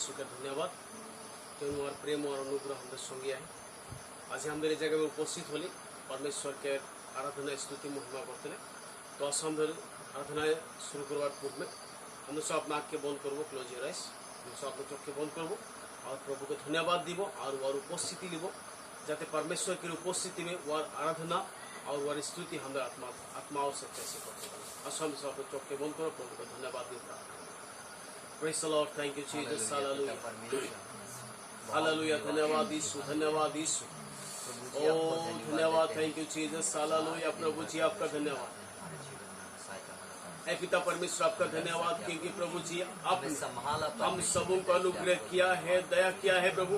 यीशुকে ধন্যবাদ তোমার প্রেম और अनुग्रह আমাদের সঙ্গে है। आज हम मेरे जगह में उपस्थित होली परमेश्वर के आराधना स्तुति महिमा करते हैं। तो आज हम आराधना शुरू करवार पूर्व में हम सब अपना आँख के बंद करब, क्लोज योर आइज, हम सब अपने चोख के बंद करब और प्रभु को धन्यवाद দিব और वार उपस्थिति लिब जाते परमेश्वर की उपस्थिति में वार आराधना और वार स्तुति हमारे आत्माओं से कैसे करते हैं। आज हम सब अपने चोख के बंद करो, प्रभु को धन्यवाद दी। Praise the Lord, thank you Jesus, hallelujah, hallelujah, धन्यवाद यीशु, धन्यवाद यीशु, ओ धन्यवाद, थैंक यू जीसस, हालेलुया। प्रभु जी आपका धन्यवाद है, पिता परमेश्वर आपका धन्यवाद क्योंकि प्रभु जी आपने हम सबों को अनुग्रह किया है, दया किया है प्रभु,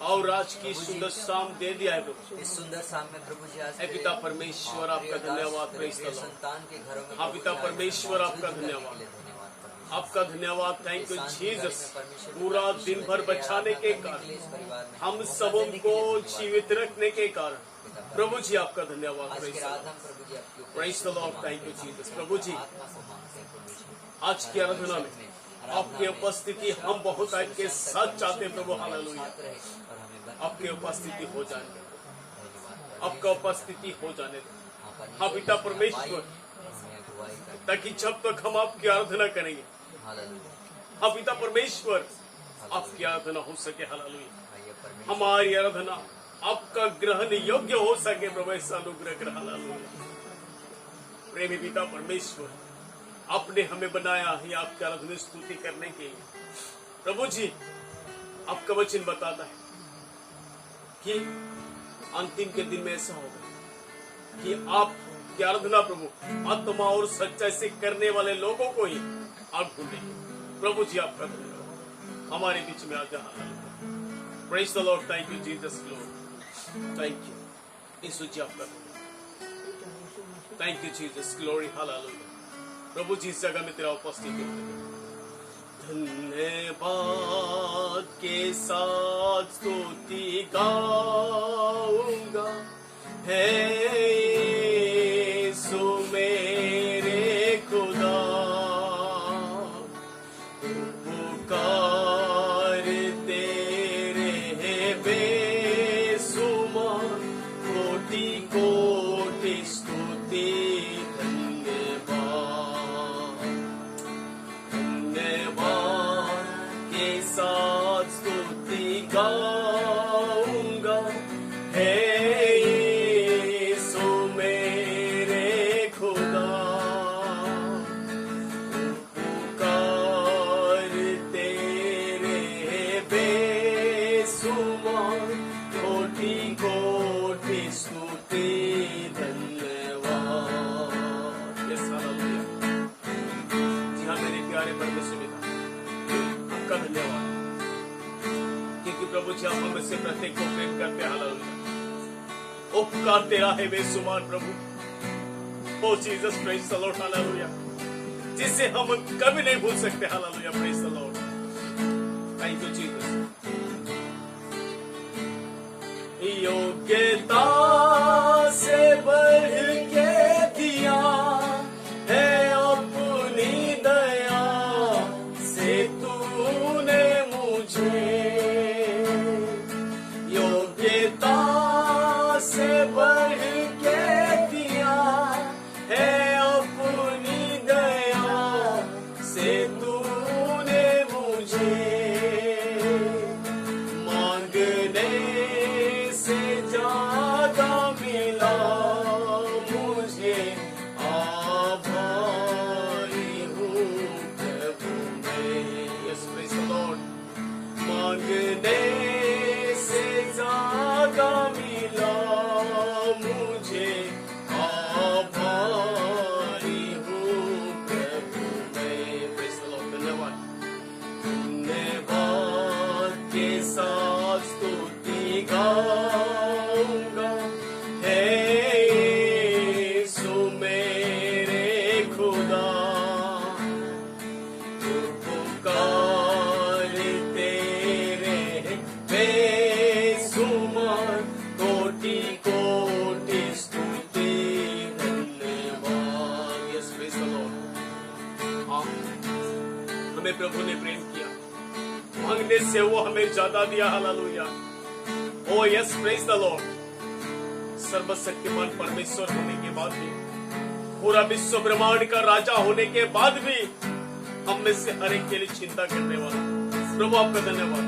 और आज की सुंदर शाम दे दिया है प्रभु। इस सुंदर शाम में प्रभु जी आज पिता परमेश्वर आपका धन्यवाद, प्रेज द लॉर्ड। संतान के घरों में हाँ पिता परमेश्वर आपका धन्यवाद, आपका धन्यवाद, थैंक यू जीसस। पूरा दिन भर बचाने के कारण, हम सबों को जीवित रखने के कारण प्रभु जी आपका धन्यवाद, praise the lord, thank you Jesus. प्रभु जी आज की आराधना में आपकी उपस्थिति हम बहुत आपके साथ चाहते हैं प्रभु, हालेलुया। आपकी उपस्थिति हो जाने दो, आपका उपस्थिति हो जाने दो, हाँ पिता परमेश्वर, ताकि जब तक हम आपकी आराधना करेंगे, हाँ पिता परमेश्वर, आपकी आराधना हो सके, हालेलुया। हमारी आराधना आपका ग्रहण योग्य हो सके प्रभु, ऐसा अनुग्रह कर, हालेलुया। प्रेमी पिता परमेश्वर, आपने हमें बनाया है आपकी आराधना स्तुति करने के लिए। प्रभु जी आपका वचन बताता है कि अंतिम के दिन में ऐसा होगा कि आप की आराधना प्रभु आत्मा और सच्चाई से करने वाले लोगों को ही आप ढूंढेंगे। प्रभु जी आपका धन्यवाद, हमारे बीच में आ जाना। Praise the lord, thank you Jesus lord, thank you Yeshu ji आपका धन्यवाद, thank you Jesus, glory, hallelujah. प्रभु जी इस जगह में तेरा उपस्थिति धन्यवाद के साथ स्तुति गाऊंगा, है यीशु मेरे खुदा, पुकार तेरे है बेसुमार, कोटि कोटि स्तुति गाऊंगा, है यीशु मेरे खुदा, पुकार तेरे बेसुमार, कोटि कोटि स्तुति धन्यवाद। Yes hallelujah. जी हाँ मेरे प्यारे परमेश्वर पिता, आपका धन्यवाद क्योंकि प्रभु जी आप हमें से प्रत्येक को प्रेम करते, हालेलुया। उपकार तेरा है बेसुमार प्रभु, ओ Jesus, praise the lord, hallelujah, जिसे हम कभी नहीं भूल सकते, hallelujah, praise the lord, thank you Jesus. योग्यता से बढ़ के दिया है अपनी दया से तूने मुझे, से बढ़ के दिया है अपनी दया से तूने मांगने से वो हमें ज्यादा दिया। Hallelujah. O yes, praise the Lord. सर्वशक्तिमान परमेश्वर होने के बाद भी, पूरा विश्व ब्रह्मांड का राजा होने के बाद भी हम में से हर एक के लिए चिंता करने वाला प्रभु, आपका धन्यवाद।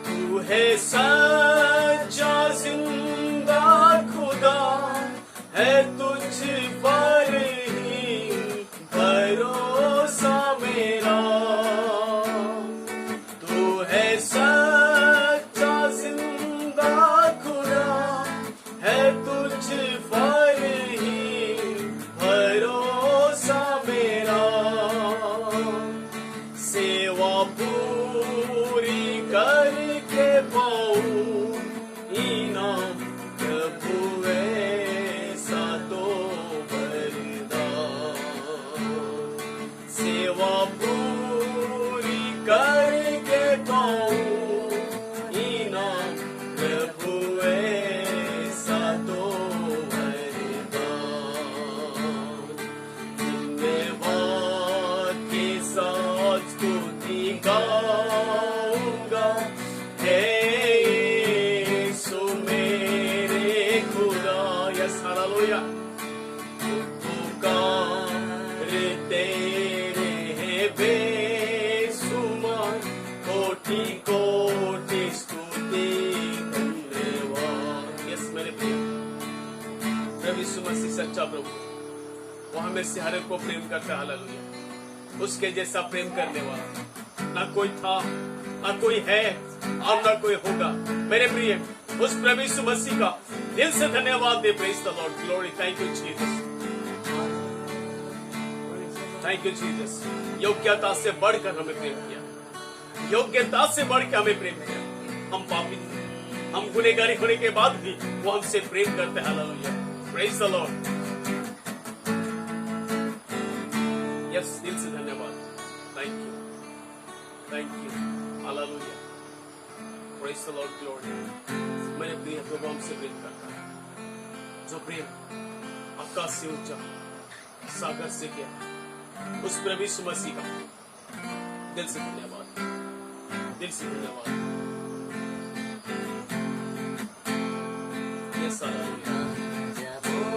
तू है सच्चा जिंदा खुदा, है तुझ पर ही भरोसा मेरा। तू है सच्चा जिंदा खुदा, है तुझ पर ही भरोसा मेरा। सेवा पूरी करके पाऊं इनाम प्रभु ऐसा तो वरदान। सेवा पूरी करके पाऊं इनाम प्रभु ऐसा तो वरदान। धन्यवाद के साथ स्तुति गाऊंगा, हे यीशु मेरे खुदा। Yes, hallelujah. पुकार तेरे है बेसुमार, कोटि कोटि स्तुति धन्यवाद। यस मेरे प्रिय प्रभु यीशु मसीह सच्चा प्रभु, वो हमें से हर एक को प्रेम करता है। हालेलुया। उसके जैसा प्रेम करने वाला ना कोई था, ना कोई है और ना कोई होगा। मेरे प्रिय, उस प्रभु यीशु मसीह का दिल से धन्यवाद दे। Praise the lord, glory. Thank you Jesus, thank you Jesus. योग्यता से बढ़कर हमें प्रेम किया, योग्यता से बढ़कर हमें प्रेम किया। हम पापी, हम गुनहगारी होने के बाद भी वो हमसे प्रेम करते हैं। Hallelujah. Praise the Lord. Yes, दिल से धन्यवाद। Thank you, thank you. Hallelujah. Praise the lord, glory. मेरे प्रिय प्रभु हमसे प्रेम करता है, जो प्रेम आकाश से ऊंचा, सागर से क्या, उस प्रभु यीशु मसीह का दिल से धन्यवाद, दिल से धन्यवाद। Yes, hallelujah.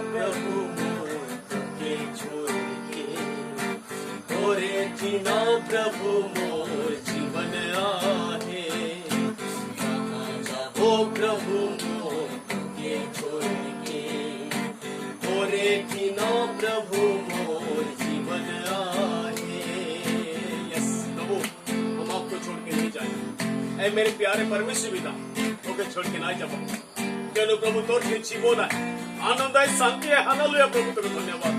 प्रभु मोरे छोड़ के मोरे जीना, प्रभु मोर जीवन आहे। ओ प्रभु मोर छोड़ के मोरे जीना, प्रभु मोर जीवन आहे। यस प्रभु, हम आपको छोड़ के नहीं जाएंगे। ऐ मेरे प्यारे परमेश्वर पिता, ओके छोड़ के ना जाओ। चलो प्रभु, तोर के जीवन है, आनंद है, शांति है। हालेलुया प्रभु, तेरे धन्यवाद।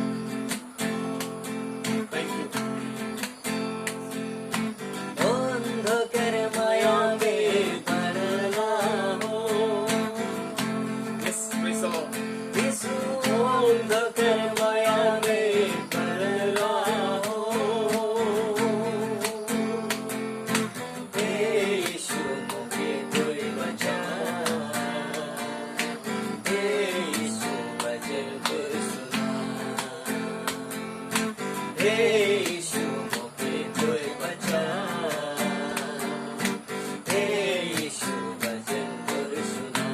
Thank you. अंधकार माया में पड़ना हो, यस, प्रेज द लॉर्ड। यीशु अंधकार माया में पड़ना हो। हे यीशु मुझे कोई बचा, हे यीशु भजन को सुना। हे यीशु मुझे कोई बचा, हे यीशु भजन को सुना।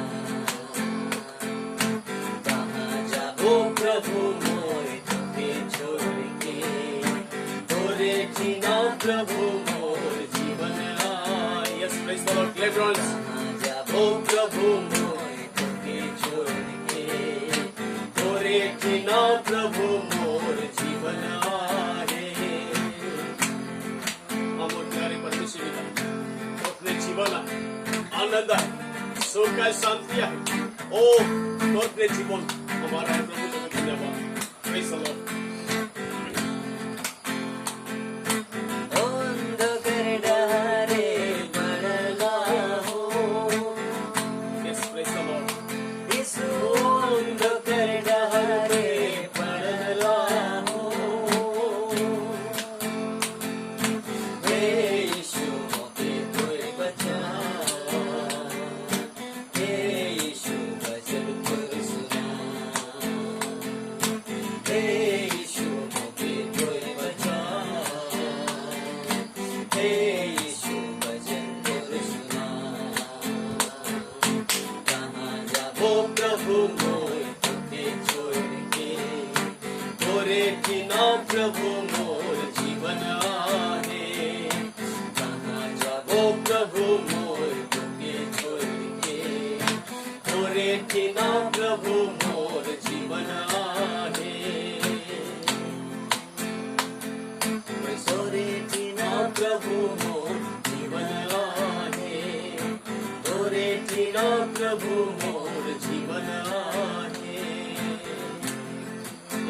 कहाँ जाओ प्रभु मोरे तुझे छोड़ के, तोरे जीना प्रभु मोर जीवन आए। यस, प्रेज द लॉर्ड, लेब्रॉन्स। कहाँ जाओ प्रभु मोरे तुझे छोड़ के, तोरे जीना प्रभु मोर जीवन आए। अमोर प्यारे परमेश्वर पिता, तो अपने जीवन आनंद है, सुख है, शांति है। ओ तो अपने जीवन हमारा है प्रभु, तुम्हें धन्यवाद। Praise the Lord. अंधकार डहारे पड़ना हो, यस, प्रेज द लॉर्ड। यीशु अंधकार डहारे पड़ना हो। हे यीशु मुझे कोई बचा, हे यीशु भजन को सुना। हे मोर तुके छोड़ के तोरे बिना प्रभु मोर जीवन आहे कहाँ जाबो प्रभु मोर तुके छोड़ के तोरे बिना प्रभु मोर जीवन आहे तोरे बिना प्रभु मोर जीवन आहे तोरे बिना प्रभु मोर जीवन आहे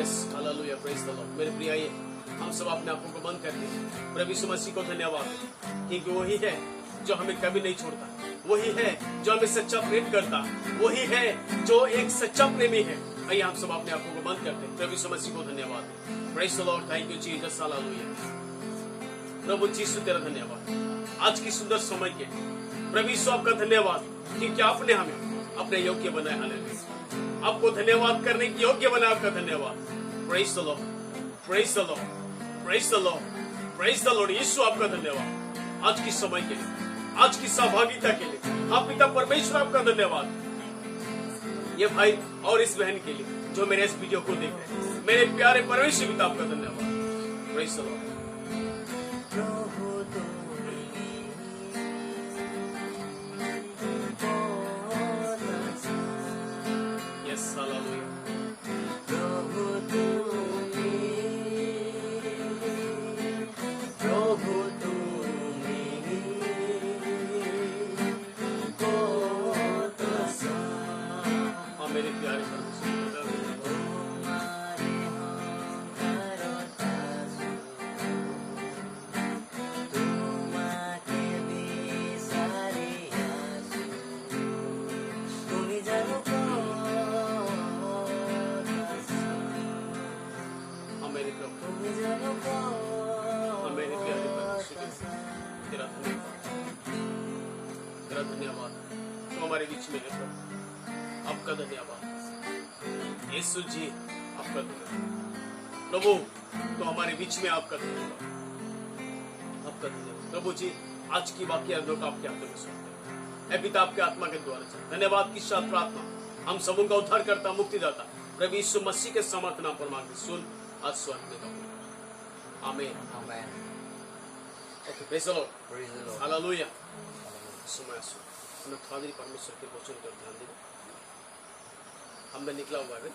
yes hallelujah praise the Lord. मेरे प्रिय आइए हम सब अपने आंखों को बंद करते हैं। प्रभु यीशु मसीह को धन्यवाद क्योंकि वही है जो हमें कभी नहीं छोड़ता, वही है जो हमें सच्चा प्रेम करता, वही है जो एक सच्चा प्रेमी है। आइए हम सब अपने आंखों को बंद करते हैं। प्रभु यीशु मसीह को धन्यवाद। Praise the lord, thank you Jesus, hallelujah. प्रभु यीशु तेरा धन्यवाद आज की सुंदर समय के। प्रभु यीशु आपका धन्यवाद क्योंकि आपने हमें अपने योग्य बनाया। हालेलुया, आपको धन्यवाद करने के योग्य बनाया। आपका धन्यवाद। Praise the lord, praise the lord, praise the lord, praise the lord. Yeshu आपका धन्यवाद आज की समय के लिए, आज की सहभागिता के लिए। हाँ पिता परमेश्वर आपका धन्यवाद ये भाई और इस बहन के लिए जो मेरे इस वीडियो को देख रहे हैं। मेरे प्यारे परमेश्वर पिता आपका धन्यवाद। Praise the lord. प्रभु यस हालेलुया। प्रभु प्रभु हाँ मेरे प्यारे परमेश्वर तेरा धन्यवाद तो हमारे बीच में है प्रभु। आपका धन्यवाद यीशु जी, आपका धन्यवाद प्रभु। तो हमारे बीच में आपका धन्यवाद, आपका धन्यवाद प्रभु जी। आज की बाकी अर्जों का आपके हाथों में सौंपते हैं। पिता आपके आत्मा के द्वारा चल धन्यवाद की साथ प्रार्थना हम सबों का उद्धार करता, मुक्ति दाता प्रभु यीशु मसीह के समर्थ नाम पर मांगते सुन आज स्वर्ग में कहूँ आमीन। Amen. Okay praise the Lord, Praise the Lord. Hallelujah. समय हमें थादरी परमेश्वर के वचन पर ध्यान दें। हमने निकला हुआ है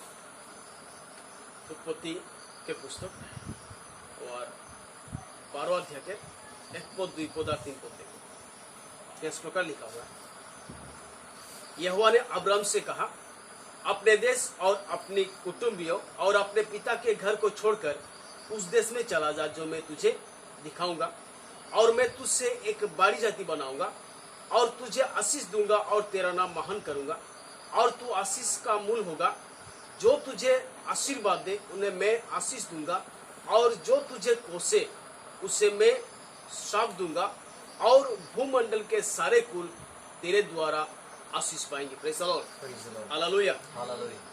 उत्पत्ति के पुस्तक और 12वां अध्याय के 1 पद 2 पद 3 पद देखो। इस प्रकार लिखा हुआ है, यहोवा ने अब्राम से कहा, अपने देश और अपनी कुटुंबियों और अपने पिता के घर को छोड़कर उस देश में चला जा जो मैं तुझे दिखाऊंगा, और मैं तुझसे एक बड़ी जाति बनाऊंगा और तुझे आशीष दूंगा और तेरा नाम महान करूंगा और तू आशीष का मूल होगा। जो तुझे आशीर्वाद दे उन्हें मैं आशीष दूंगा और जो तुझे कोसे उसे मैं श्राप दूंगा और भूमंडल के सारे कुल तेरे द्वारा आशीष पाएंगे। Praise the Lord, Praise the Lord. Hallelujah. Hallelujah.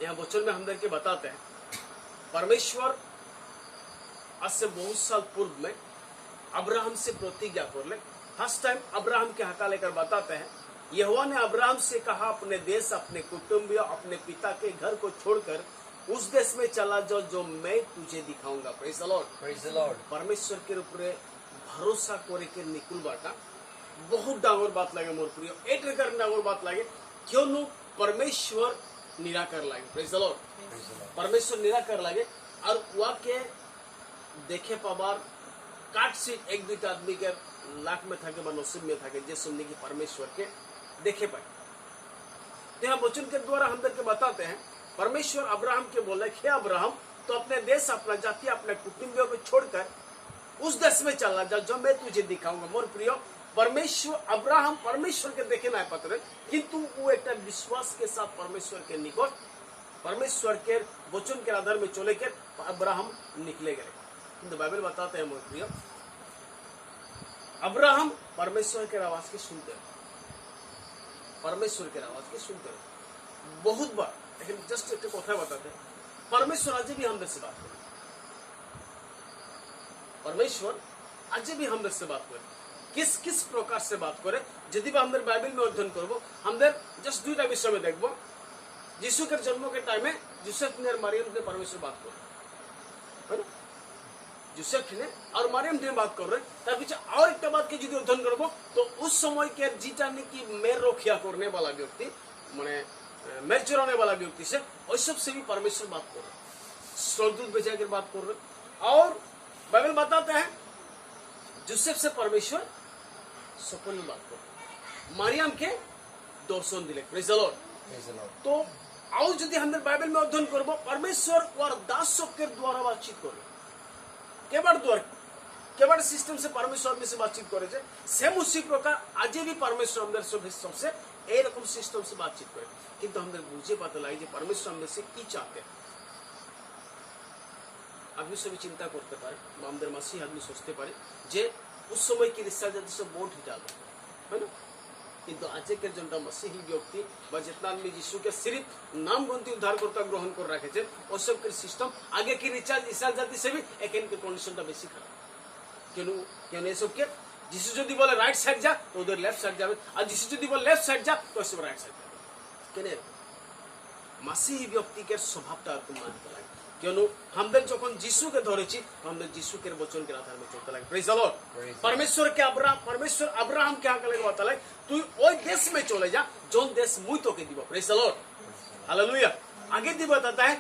यहाँ वचन में हम के बताते हैं परमेश्वर आज से बहुत साल पूर्व में अब्राहम से प्रतिज्ञा कर ले। फर्स्ट टाइम अब्राहम के हका लेकर बताते हैं, यहोवा ने अब्राहम से कहा, अपने देश, अपने कुटुंबियों, अपने पिता के घर को छोड़कर उस देश में चला जाओ जो मैं तुझे दिखाऊंगा। Praise the Lord, Praise the Lord. परमेश्वर के ऊपर भरोसा करे के निकुल बाटा बहुत डांगोर बात लगे मोर प्रिय। एक रकर डांगोर बात लगे क्यों नु परमेश्वर निराकर लागे। Praise the Lord, Praise the Lord. परमेश्वर निराकर लागे और वहाँ के देखे पाबार काट से एक दुईटा आदमी के लाख में था के नसीब में था के जे सुनने की परमेश्वर के देखे पाए। तो यहाँ वचन के द्वारा हम के बताते हैं परमेश्वर अब्राहम के बोले, हे अब्राहम, तो अपने देश, अपना जाति, अपने कुटुंबियों को छोड़कर उस देश में चला जा जो मैं तुझे दिखाऊंगा। मोर प्रिय, परमेश्वर अब्राहम परमेश्वर के देखे ना पत्र किंतु वो एक विश्वास के साथ परमेश्वर के निकट, परमेश्वर के वचन के आधार में चले के अब्राहम निकले गए। किंतु बाइबल बताते हैं मोर प्रिय, अब्राहम परमेश्वर के आवाज के सुनते हैं, परमेश्वर के आवाज के सुनते हैं बहुत बार। लेकिन जस्ट एक कथा बताते हैं, परमेश्वर आज भी हम से बात करें, परमेश्वर आज भी हम से बात करें। किस किस प्रकार से बात करे यदि हम बाइबल में अध्ययन करब, हम जस्ट दुईटा विषय में देखब। यीशु के जन्म के टाइम में जोसेफ ने और मरियम ने परमेश्वर बात कर, है ना? जोसेफ ने और मरियम ने बात कर रहे तार पीछे और एक बात के यदि अध्ययन करबो तो उस समय के जीटा ने कि मेर रक्षा करने वाला व्यक्ति माने मेर चुराने वाला व्यक्ति से और सबसे भी परमेश्वर बात कर रहे, स्वर्गदूत भेजा कर बात कर रहे। और बाइबल बताते हैं जोसेफ से परमेश्वर सपन में बात कर रहे, मरियम के दर्शन दिले। Praise the Lord. तो और यदि हम बाइबल में अध्ययन करबो परमेश्वर और दास के द्वारा बातचीत करे, केवल सिस्टम से परमेश्वर में से बातचीत करे सेम उसी प्रकार आज भी परमेश्वर हमদের सबसे ए रकम सिस्टम से बातचीत करे, किंतु हमদের बुझे पता लगे परमेश्वर हमদের से की चाहते हैं। आदमी सभी चिंता करते पारे, हमদের मसीह आदमी सोचते पारे जे उस समय की रिश्ता जाति से बोट हिटा है ना, किंतु आज के जनता मसीही व्यक्ति बा जितना आदमी यीशु के सिर्फ नाम गंती उद्धारकर्ता ग्रहण कर रखे थे और सब के सिस्टम आगे की रिचार्ज इस्राएल जाति से भी एक इनके कंडीशन बेसी खराब। क्यों ये सब के यीशु यदि बोले राइट साइड जा तो उधर लेफ्ट साइड जावे, और यीशु यदि बोले लेफ्ट साइड जा तो सब राइट साइड जावे। केने मसीही व्यक्ति के स्वभावटा तुम मानते लागे, क्यों हमদের যখন যিশুকে ধরেছি हमদের যিশুকে वचन के आधार में चलते लागे। Praise the Lord. परमेश्वर अब्राहम के आगे लगे बता लागे तू ওই देश में चले जा जोन देश मुई तोके দিব। Praise the lord, hallelujah. आगे दी बताता है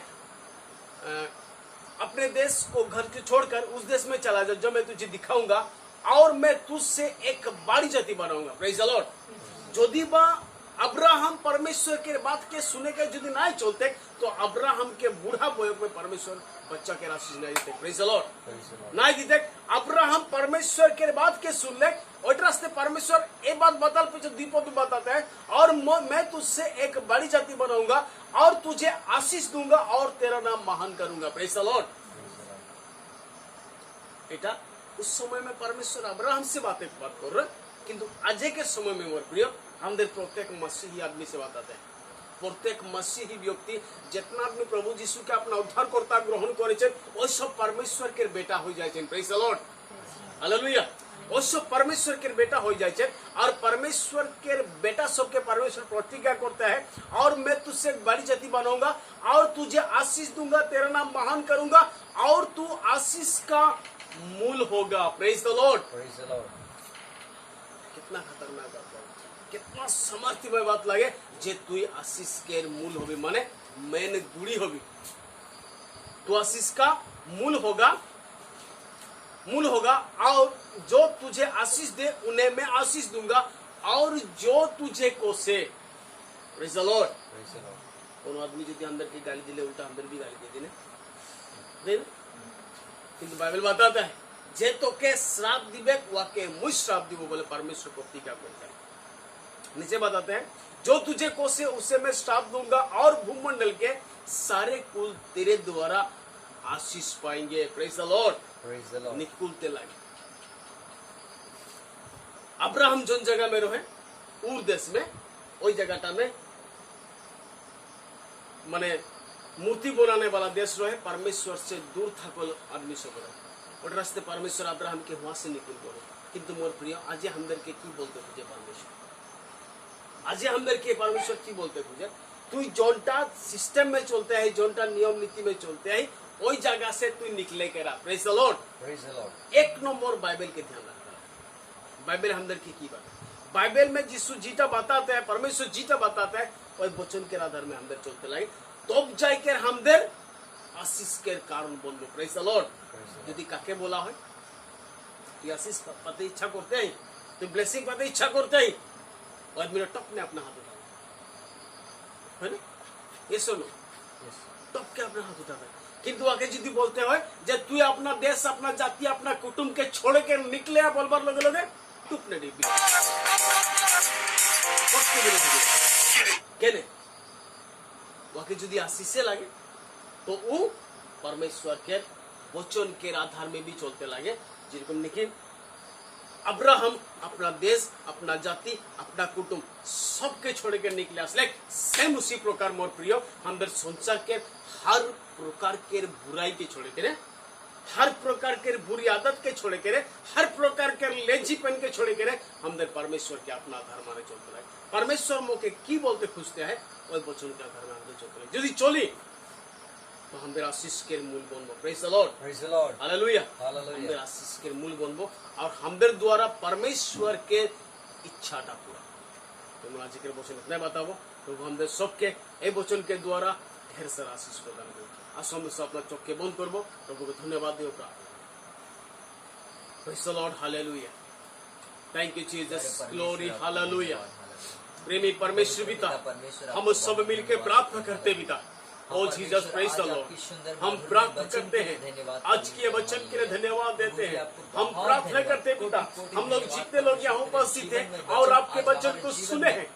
अपने देश को घर के छोड़कर उस देश में चला जा जो मैं तुझे दिखाऊंगा और मैं तुझसे एक बड़ी जाति बनाऊंगा। Praise the Lord. यदि बा अब्राहम परमेश्वर के बात के सुने के यदि नहीं चलते तो अब्राहम के बूढ़ा बयस में परमेश्वर बच्चा के राशि नहीं देते। Praise the Lord. नहीं देते अब्राहम परमेश्वर के बात के सुन ले और रास्ते परमेश्वर एक बात बता पीछे दीपक बताते हैं और मैं तुझसे एक बड़ी जाति बनाऊंगा और तुझे आशीष दूंगा और तेरा नाम महान करूंगा। Praise the Lord. बेटा उस समय में परमेश्वर अब्राहम से बात कर रहे, किंतु आज के समय में मोर प्रिय हमদের प्रत्येक मसीही आदमी से बताते हैं, प्रत्येक मसीही व्यक्ति जितना आदमी प्रभु यीशु के अपना उद्धारकर्ता ग्रहण करेছেন ওই সব परमेश्वर के बेटा हो जाएছেন। Praise the lord, hallelujah. वो सब परमेश्वर के बेटा हो जाएছেন और परमेश्वर के बेटा सबके परमेश्वर प्रतिज्ञा करता है और मैं तुझसे एक बड़ी जाति बनाऊंगा और तुझे आशीष दूंगा, तेरा नाम महान करूंगा और तू आशीष का मूल होगा। Praise the Lord. कितना खतरनाक बात है, कितना समर्थमय बात लगे जे तू आशीष के मूल होगी, माने मैंने गुड़ी होगी, तू आशीष का मूल होगा और जो तुझे आशीष दे उन्हें मैं आशीष दूंगा और जो तुझे कोसे। Praise the Lord. कोनो आदमी यदि अंदर की गाली दिले उल्टा अंदर भी गाली दे देने, किंतु बाइबल बताता है जे तो के श्राप दिबे वाके मुझ श्राप दिबो बोले परमेश्वर प्रतिज्ञा करता है। नीचे बताते हैं जो तुझे कोसे उसे मैं श्राप दूंगा और भूमंडल के सारे कुल तेरे द्वारा आशीष पाएंगे। Praise the Lord. निकुलते लागे अब्राहम जोन जगह में रहे उर देश में वही जगहटा में माने मूर्ति बनाने वाला देश रहे, परमेश्वर से दूर था कोई आदमी सब रहे और रास्ते परमेश्वर अब्राहम के वहां से निकल गए। किंतु मोर प्रिय आज हमदर के की बोलते तुझे परमेश्वर, आज हमदर के परमेश्वर की बोलते तुझे तू जोनटा सिस्टम में चलते है, जोनटा नियम नीति में चलते है वही जगह से तू निकले के रहा। Praise the Lord. एक नंबर बाइबल के ध्यान रखना। बाइबल हमदर की बात, बाइबल में यीशु जीता बताते हैं, परमेश्वर जीता बताता है और वचन के आधार में हमदर चलते लागे तब जाकर हमदर आशीष के कारण बोल लो। Praise the Lord. यदि काके बोला है तो आशीष पाते इच्छा करते हैं, तो ब्लेसिंग पाते इच्छा करते हैं और मेरा टप ने अपना हाथ उठाया है ना, ये सुनो टप के अपना हाथ उठाता है। किंतु आगे यदि बोलते हो जब तू अपना देश अपना जाति अपना कुटुंब के छोड़ के निकले बोलबार लगे लगे टुपने दी केने वाके यदि आशीषे लगे तो वो परमेश्वर के वचन के आधार में भी चलते लगे। जिरकम लेकिन अब्राहम अपना देश अपना जाति अपना कुटुंब सबके छोड़ के निकले असले सेम उसी प्रकार मोर प्रिय हमदर संसार के हर प्रकार के बुराई के छोड़ के हर प्रकार के बुरी आदत के छोड़े के रे, हर प्रकार के लेजीपन के छोड़े के रे, हमने परमेश्वर के अपना आधार माने चलते रहे। परमेश्वर मोके की बोलते खुजते है ওই বচন के आधार माने चलते रहे। यदि चली तो हमारे आशीष के मूल बनबो। Praise the Lord, Praise the Lord. Hallelujah. Hallelujah. हमारे आशीष के मूल बनबो और हमारे द्वारा परमेश्वर के इच्छाटा पूरा। তোমরা আজকের বচন এখানে বাতাবো প্রভু আমাদের সবকে এই বচন के द्वारा ढेर सारा आशीष प्रदान করো। আসো আমরা সব अपना চোখকে বন্ধ করব, প্রভুকে ধন্যবাদ দিও। Praise the lord, hallelujah. Thank you Jesus, glory, hallelujah. प्रेमी परमेश्वर पिता, हम सब मिलकर प्रार्थना करते पिता, ओ जीसस, प्रेज द लॉर्ड। हम प्रार्थना करते हैं, आज के वचन के लिए धन्यवाद देते हैं। हम प्रार्थना करते हैं पिता, हम लोग जितने लोग यहाँ उपस्थित हैं और आपके वचन को सुने हैं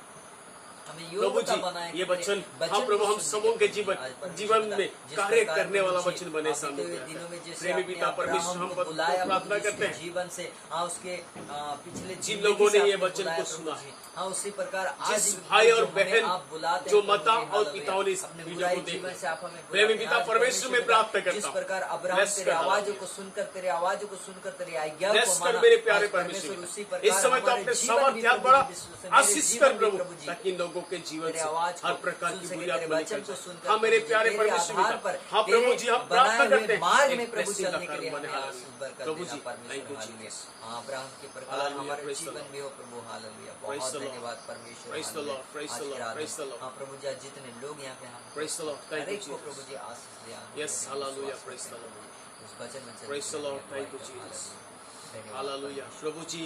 प्रभु जी, ये वचन हाँ प्रभु हम सबों के जीवन में कार्य करने वाला वचन बने सामने। प्रेमी पिता परमेश्वर, हम प्रार्थना करते हैं जीवन से उसके पिछले जिन लोगों ने ये वचन को सुना है, उसी प्रकार जिस भाई और बहन जो माता और पिताओं ने इस वीडियो को देखा, प्रेमी पिता परमेश्वर में प्रार्थना करता जिस हूँ, प्रकार अब्राहम तेरे आवाज़ों को सुनकर तेरे आवाज़ों को सुनकर तेरे आज्ञा को माना, मेरे प्यारे आज परमेश्वर उसी इस प्रकार समय तो हमारे अपने जीवन समर्थ भी हाथ प्रभु बढ़ा, जी, मेरे आशीष जीवन कर भी प्रभु, प्रभु जी, ताकि इन लोगों के जीवन तेरे से आवाज हर को प्रकार सुन की सके, बुरी तेरे आत्मा वचन निकल को जाए। सुनकर हाँ मेरे प्रभु जी, प्यारे तेरे परमेश्वर आधार पिता, पर, हाँ प्रभु तेरे जी हम बनाए प्रार्थना हुए करते हैं मार्ग में एक प्रभु blessing का चलने के कारण लिए बने। हमें हालेलुया। आशीष बरकत प्रभु देना जी, thank you, परमेश्वर, हालेलुया। Jesus. हाँ अब्राहम के प्रकार हालेलुया, हमारे praise the जीवन Lord. में हो प्रभु, हालेलुया। Praise बहुत the Lord. धन्यवाद परमेश्वर, Praise the hallelujah. Lord, praise आज the की Lord, रात praise the Lord. हाँ प्रभु जी, आज जितने लोग यहाँ पे हैं Praise the Lord, thank her you, एक को Jesus. प्रभु जी आशीष दिया। Yes, hallelujah, praise the Lord. उस वचन में चलने Praise के the लिए Lord, thank you, hallelujah. Jesus. धन्यवाद हालेलुया। परमेश्वर, प्रभु जी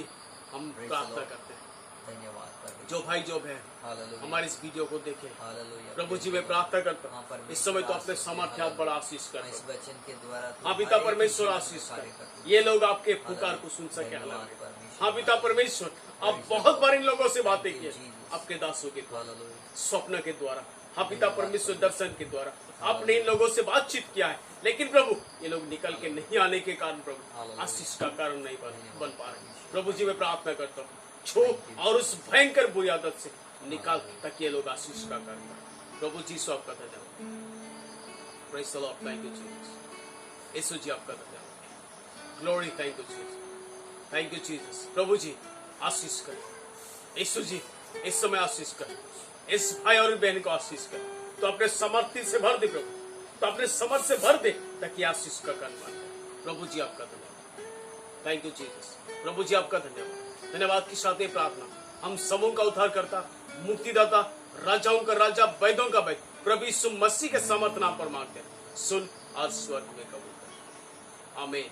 हम Praise the प्रार्थना Lord. करते हैं, धन्यवाद परमेश्वर, जो भाई जो बहन हालेलुया, हमारे इस वीडियो को देखे, हालेलुया। प्रभु जी मैं प्रार्थना करता हाँ, हूँ परमेश्वर इस समय तो अपने आशीष सामर्थ्य दे, हाथ बड़ा आशीष हाँ, करता इस हूँ। वचन के द्वारा तू हाँ हर पिता एक के परमेश्वर जीवन में आशीष कार्य कर, करती है। ये लोग आपके पुकार को सुन सके। धन्यवाद हालेलुया। परमेश्वर, हाँ पिता परमेश्वर, अब बहुत बार इन लोगों से बातें की आपके दासों के द्वारा, हालेलुया। स्वप्न के द्वारा, हाँ पिता परमेश्वर दर्शन के द्वारा आपने इन लोगों से बातचीत किया है, लेकिन प्रभु ये लोग निकल के नहीं आने के कारण प्रभु आशीष का कारण नहीं बन पा रहे। प्रभु जी मैं प्रार्थना करता हूँ, छो और उस भयंकर बुरी आदत से निकाल ताकि ये लोग आशीष का कारण बने। प्रभु जी सो आपका धन्यवाद। Praise the lord, thank you Jesus. Yeshu ji आपका धन्यवाद। Glory, thank you Jesus, thank you Jesus. प्रभु जी आशीष कर, यीशु जी इस समय आशीष कर, इस भाई और बहन को आशीष कर, तो अपने समर्थी से भर दे प्रभु, तो अपने समर्थ से भर दे ताकि आशीष का कारण बने। प्रभु जी आपका धन्यवाद, थैंक यू जीसस। प्रभु जी आपका धन्यवाद। धन्यवाद की साथ ये प्रार्थना हम सबों का उद्धार करता, मुक्तिदाता, राजाओं का राजा, वैद्यों का वैद्य प्रभु यीशु मसीह के समर्थ नाम पर मांगते हैं, सुन आज स्वर्ग में कबूल कर। आमीन।